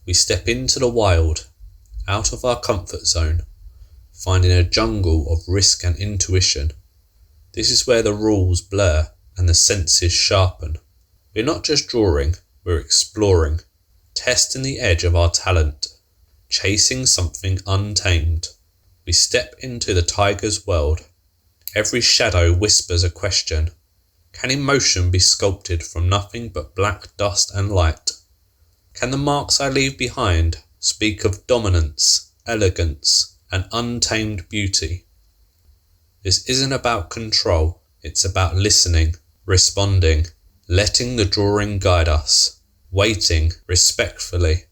We step into the wild, out of our comfort zone, finding a jungle of risk and intuition. This is where the rules blur and the senses sharpen. We're not just drawing, we're exploring, testing the edge of our talent, chasing something untamed. We step into the tiger's world. Every shadow whispers a question. Can emotion be sculpted from nothing but black dust and light? Can the marks I leave behind speak of dominance, elegance, and untamed beauty? This isn't about control, it's about listening, responding, letting the drawing guide us, waiting respectfully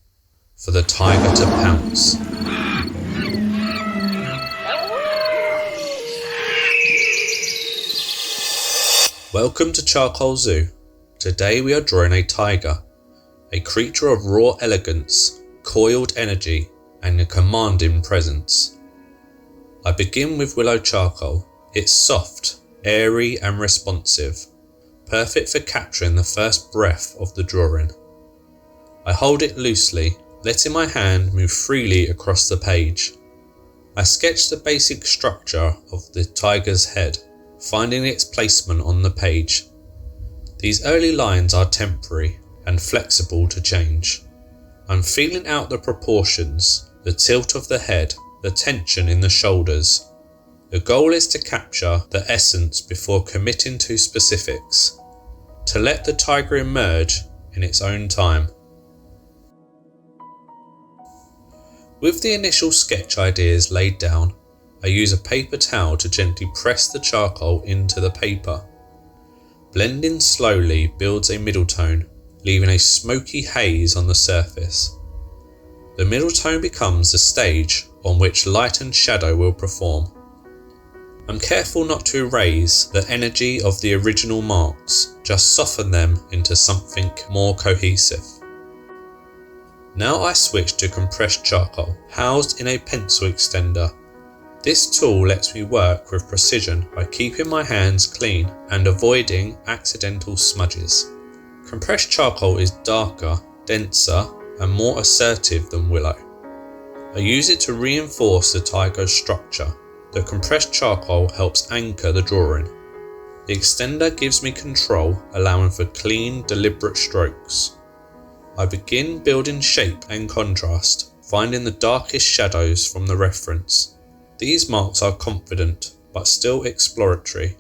for the tiger to pounce. Welcome to Charcoal Zoo. Today we are drawing a tiger, a creature of raw elegance, coiled energy, and a commanding presence. I begin with Willow Charcoal. It's soft, airy and responsive, perfect for capturing the first breath of the drawing. I hold it loosely, letting my hand move freely across the page. I sketch the basic structure of the tiger's head, finding its placement on the page. These early lines are temporary and flexible to change. I'm feeling out the proportions, the tilt of the head, the tension in the shoulders. The goal is to capture the essence before committing to specifics, to let the tiger emerge in its own time. With the initial sketch ideas laid down, I use a paper towel to gently press the charcoal into the paper. Blending slowly builds a middle tone, leaving a smoky haze on the surface. The middle tone becomes the stage on which light and shadow will perform. I'm careful not to erase the energy of the original marks, just soften them into something more cohesive. Now I switch to compressed charcoal, housed in a pencil extender. This tool lets me work with precision by keeping my hands clean and avoiding accidental smudges. Compressed charcoal is darker, denser, and more assertive than Willow. I use it to reinforce the tiger's structure. The compressed charcoal helps anchor the drawing. The extender gives me control, allowing for clean, deliberate strokes. I begin building shape and contrast, finding the darkest shadows from the reference. These marks are confident, but still exploratory.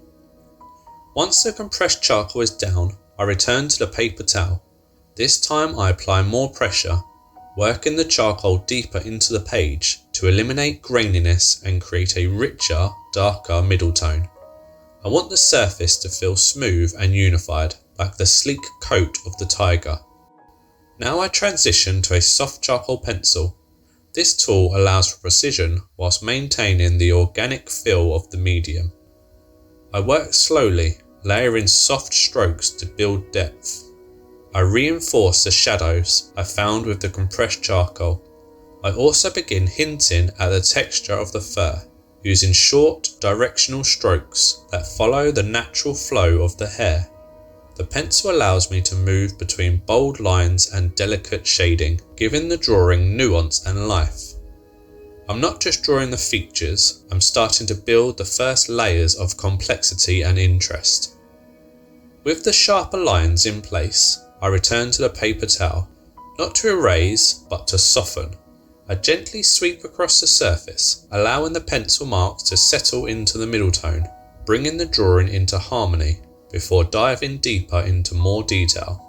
Once the compressed charcoal is down, I return to the paper towel. This time I apply more pressure, working the charcoal deeper into the page to eliminate graininess and create a richer, darker middle tone. I want the surface to feel smooth and unified, like the sleek coat of the tiger. Now I transition to a soft charcoal pencil. This tool allows for precision whilst maintaining the organic feel of the medium. I work slowly, layering soft strokes to build depth. I reinforce the shadows I found with the compressed charcoal. I also begin hinting at the texture of the fur, using short, directional strokes that follow the natural flow of the hair. The pencil allows me to move between bold lines and delicate shading, giving the drawing nuance and life. I'm not just drawing the features, I'm starting to build the first layers of complexity and interest. With the sharper lines in place, I return to the paper towel, not to erase, but to soften. I gently sweep across the surface, allowing the pencil marks to settle into the middle tone, bringing the drawing into harmony before diving deeper into more detail.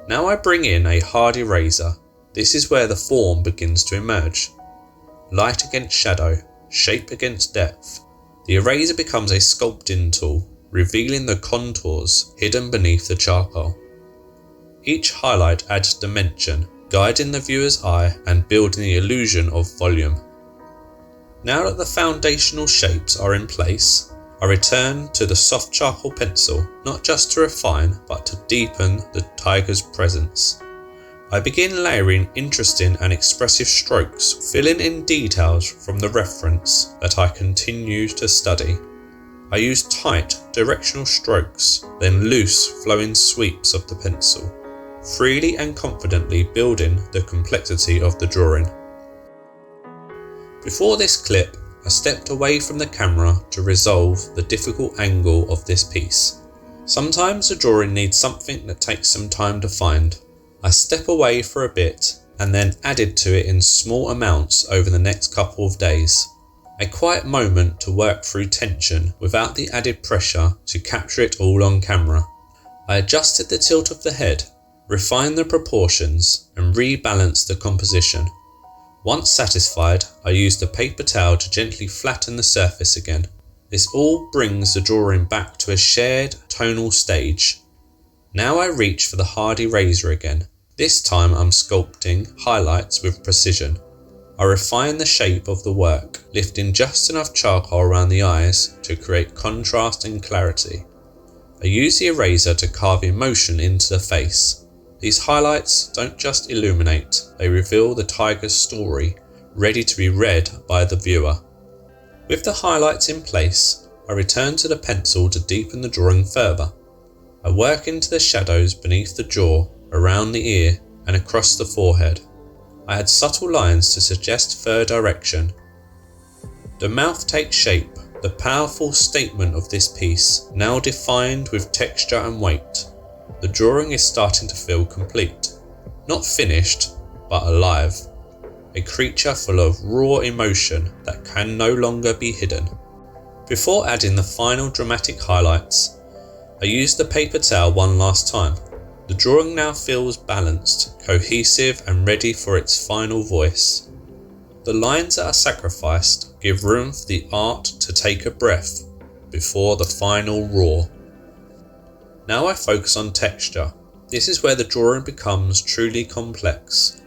Now I bring in a hard eraser. This is where the form begins to emerge. Light against shadow, shape against depth. The eraser becomes a sculpting tool, revealing the contours hidden beneath the charcoal. Each highlight adds dimension, guiding the viewer's eye and building the illusion of volume. Now that the foundational shapes are in place, I return to the soft charcoal pencil, not just to refine, but to deepen the tiger's presence. I begin layering interesting and expressive strokes, filling in details from the reference that I continue to study. I use tight, directional strokes, then loose, flowing sweeps of the pencil, freely and confidently building the complexity of the drawing. Before this clip, I stepped away from the camera to resolve the difficult angle of this piece. Sometimes a drawing needs something that takes some time to find. I step away for a bit and then added to it in small amounts over the next couple of days. A quiet moment to work through tension without the added pressure to capture it all on camera. I adjusted the tilt of the head, refined the proportions and rebalanced the composition. Once satisfied, I used a paper towel to gently flatten the surface again. This all brings the drawing back to a shared tonal stage. Now I reach for the hardy razor again. This time I'm sculpting highlights with precision. I refine the shape of the work, lifting just enough charcoal around the eyes to create contrast and clarity. I use the eraser to carve emotion into the face. These highlights don't just illuminate, they reveal the tiger's story, ready to be read by the viewer. With the highlights in place, I return to the pencil to deepen the drawing further. I work into the shadows beneath the jaw, around the ear and across the forehead. I add subtle lines to suggest fur direction. The mouth takes shape, the powerful statement of this piece, now defined with texture and weight. The drawing is starting to feel complete. Not finished, but alive. A creature full of raw emotion that can no longer be hidden. Before adding the final dramatic highlights, I use the paper towel one last time. The drawing now feels balanced, cohesive and ready for its final voice. The lines that are sacrificed give room for the art to take a breath before the final roar. Now I focus on texture. This is where the drawing becomes truly complex.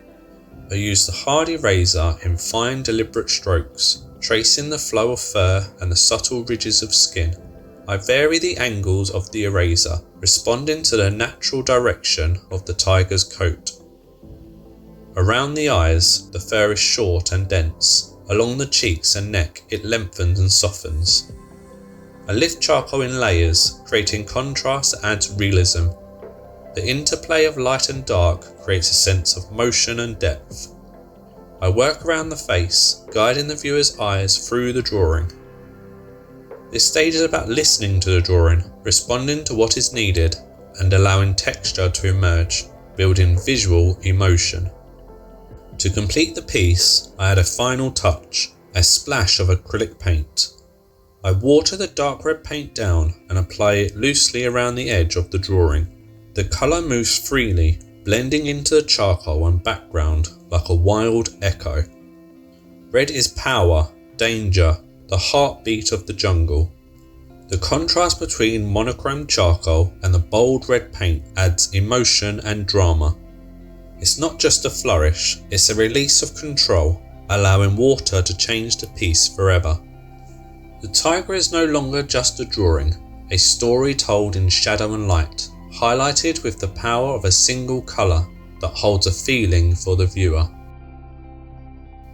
I use the hardy razor in fine deliberate strokes, tracing the flow of fur and the subtle ridges of skin. I vary the angles of the eraser, responding to the natural direction of the tiger's coat. Around the eyes, the fur is short and dense. Along the cheeks and neck, it lengthens and softens. I lift charcoal in layers, creating contrast that adds realism. The interplay of light and dark creates a sense of motion and depth. I work around the face, guiding the viewer's eyes through the drawing. This stage is about listening to the drawing, responding to what is needed, and allowing texture to emerge, building visual emotion. To complete the piece, I add a final touch, a splash of acrylic paint. I water the dark red paint down and apply it loosely around the edge of the drawing. The colour moves freely, blending into the charcoal and background like a wild echo. Red is power, danger, the heartbeat of the jungle. The contrast between monochrome charcoal and the bold red paint adds emotion and drama. It's not just a flourish, it's a release of control, allowing water to change the piece forever. The tiger is no longer just a drawing, a story told in shadow and light, highlighted with the power of a single colour that holds a feeling for the viewer.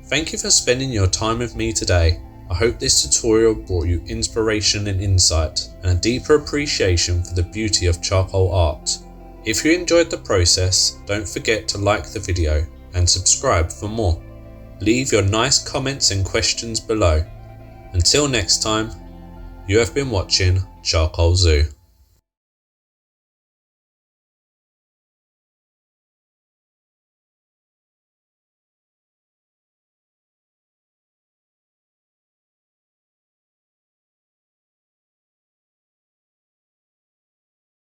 Thank you for spending your time with me today. I hope this tutorial brought you inspiration and insight, and a deeper appreciation for the beauty of charcoal art. If you enjoyed the process, don't forget to like the video and subscribe for more. Leave your nice comments and questions below. Until next time, you have been watching Charcoal Zoo.